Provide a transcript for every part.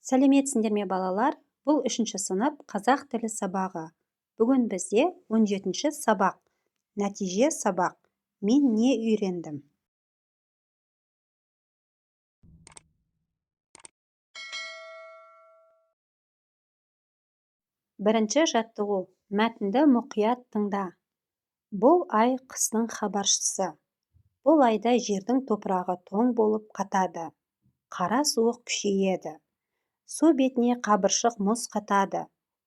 Сәлеметсіңдер ме балалар? Бұл 3-ші сынып қазақ тілі сабағы. Бүгін бізде 17-ші сабақ. Нәтиже сабақ. Мен не үйрендім? Бірінші жаттығу. Мәтінді мұқият тыңда. Бұл ай қыстың хабаршысы. Бұл айда жердің топырағы тоң болып қатады. Қара суық күшейеді. Су бетіне қабыршық мұз қатады.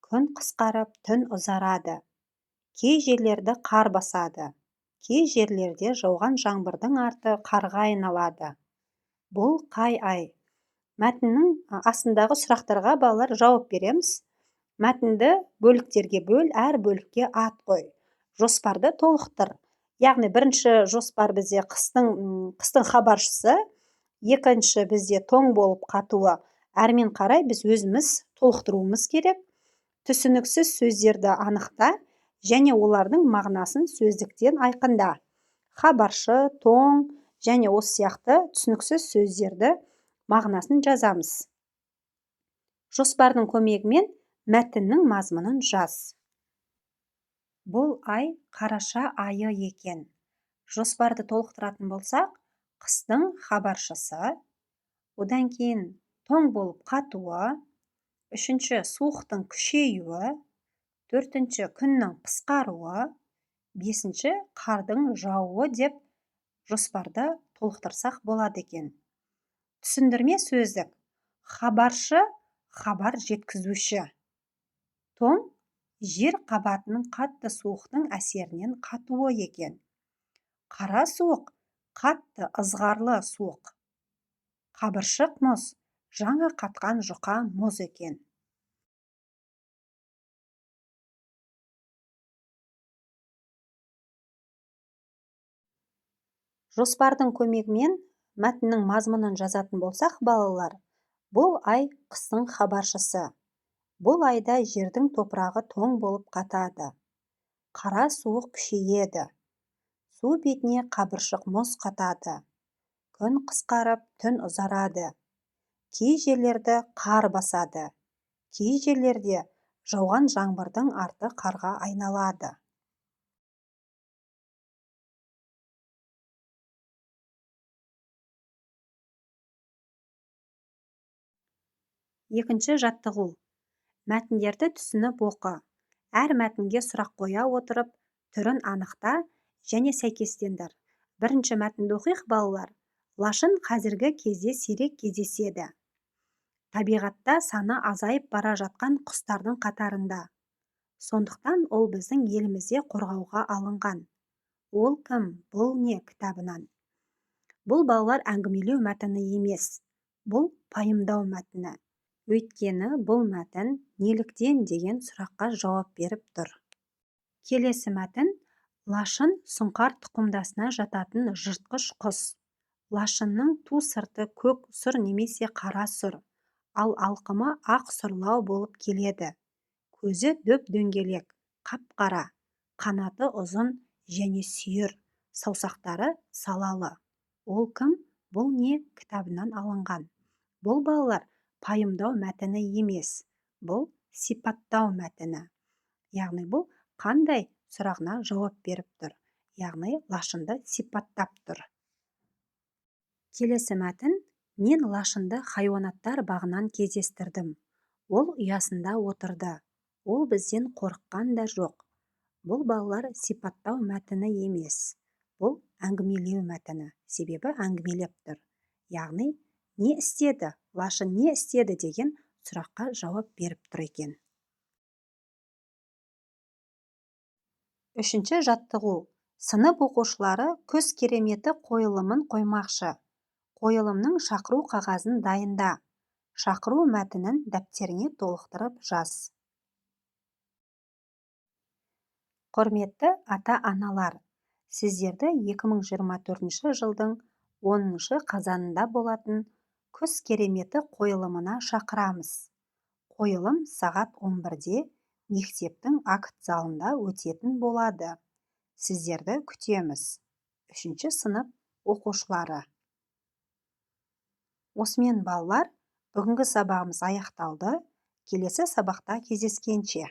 Күн қысқарып, түн ұзарады. Кей жерлерді қар басады. Кей жерлерде жауған жаңбырдың арты қарға айналады. Бұл қай ай? Мәтіннің астындағы сұрақтарға балалар жауап береміз. Мәтінді бөліктерге бөл, әр бөлікке ат қой. Жоспарды толықтыр. Яғни бірінші жоспар бізде қыстың хабаршысы, екінші бізде тоң болып қатуы. Әрмен қарай біз өзіміз толықтыруымыз керек. Түсініксіз сөздерді анықта және олардың мағынасын сөздіктен айқында. Хабаршы, тоң және осы сияқты түсініксіз сөздерді мағынасын жазамыз. Жоспардың көмегімен мәтіннің мазмұнын жаз. Бұл ай қараша айы екен. Жоспарды толықтыратын болсақ, қыстың хабаршысы, одан кейін тоң болып қатуы, үшінші суықтың күшеюі, төртінші күннің қысқаруы, бесінші қардың жаууы деп жоспарды толықтырсақ болады екен. Түсіндірме сөздік. Хабаршы хабар жеткізуші. Тоң жер қабатының қатты суықтың әсерінен қатуы екен. Қара суық қатты ызғарлы суық. Қабыршық мұз жаңа қатқан жұқа мұз екен. Жоспардың көмегімен мәтіннің мазмұнын жазатын болсақ, балалар, бұл ай қыстың хабаршысы. Бұл айда жердің топырағы тоң болып қатады. Қара суық күшейеді. Су бетіне қабыршық мұз қатады. Күн қысқарып, түн ұзарады. Кей жерлерді қар басады. Кей жерлерде жауған жаңбырдың арты қарға айналады. Екінші жаттығу. Мәтіндерді түсініп оқы. Әр мәтінге сұрақ қоя отырып, түрін анықта және сәйкестендір. Бірінші мәтінді оқиық, балалар. Лашын қазіргі кезде сирек кездеседі. Табиғатта саны азайып бара жатқан құстардың қатарында. Сондықтан ол біздің елімізде қорғауға алынған. Ол кім? Бұл не? Кітабынан. Бұл балалар әңгімелеу мәтіні емес. Бұл пайымдау мәтіні. Өйткені бұл мәтін неліктен деген сұраққа жауап беріп тұр. Келесі мәтін лашын сұңқар тұқымдасына жататын жыртқыш құс. Лашынның ту сырты көк сұр немесе қара сұр, ал алқымы ақ сұрлау болып келеді. Көзі дөп-дөңгелек, қап-қара, қанаты ұзын және сүйір, саусақтары салалы. Ол кім? Бұл не? Кітабынан алынған. Бұл балалар пайымдау мәтіні емес. Бұл сипаттау мәтіні. Яғни бұл қандай сұрағына жауап беріп тұр. Яғни лашынды сипаттап тұр. Келесі мәтін. Мен лашынды хайуанаттар бағынан кездестірдім. Ол ұясында отырды. Ол бізден қорыққан да жоқ. Бұл балалар сипаттау мәтіні емес. Бұл әңгімелеу мәтіні. Себебі әңгімелеп тұр. Яғни не істеді? Лашын не істеді деген сұраққа жауап беріп тұр екен. Үшінші жаттығу. Сынып оқушылары күз кереметі қойылымын қоймақшы. Қойылымның шақыру қағазын дайында. Шақыру мәтінін дәптеріңе толықтырып жаз. Құрметті ата-аналар, сіздерді 2024 жылдың 10 қазанында болатын күз кереметі қойылымына шақырамыз. Қойылым сағат 11-де мектептің акт залында өтетін болады. Сіздерді күтеміз. 3-ші сынып оқушылары. Осымен балалар, Бүгінгі сабағымыз аяқталды. Келесі сабақта кездескенше.